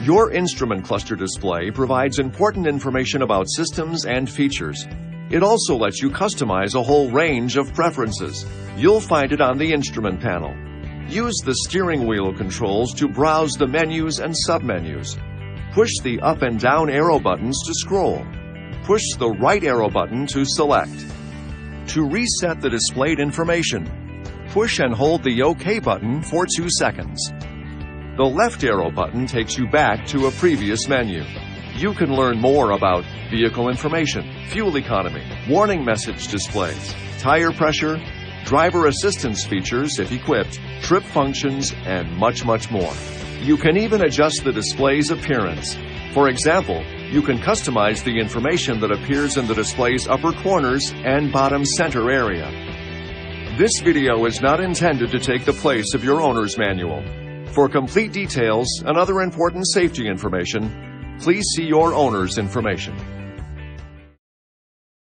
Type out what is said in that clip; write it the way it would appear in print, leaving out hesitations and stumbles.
Your instrument cluster display provides important information about systems and features. It also lets you customize a whole range of preferences. You'll find it on the instrument panel. Use the steering wheel controls to browse the menus and submenus. Push the up and down arrow buttons to scroll. Push the right arrow button to select. To reset the displayed information, push and hold the OK button for 2 seconds. The left arrow button takes you back to a previous menu. You can learn more about vehicle information, fuel economy, warning message displays, tire pressure, driver assistance features if equipped, trip functions, and much more. You can even adjust the display's appearance. For example, you can customize the information that appears in the display's upper corners and bottom center area. This video is not intended to take the place of your owner's manual. For complete details and other important safety information, please see your owner's information.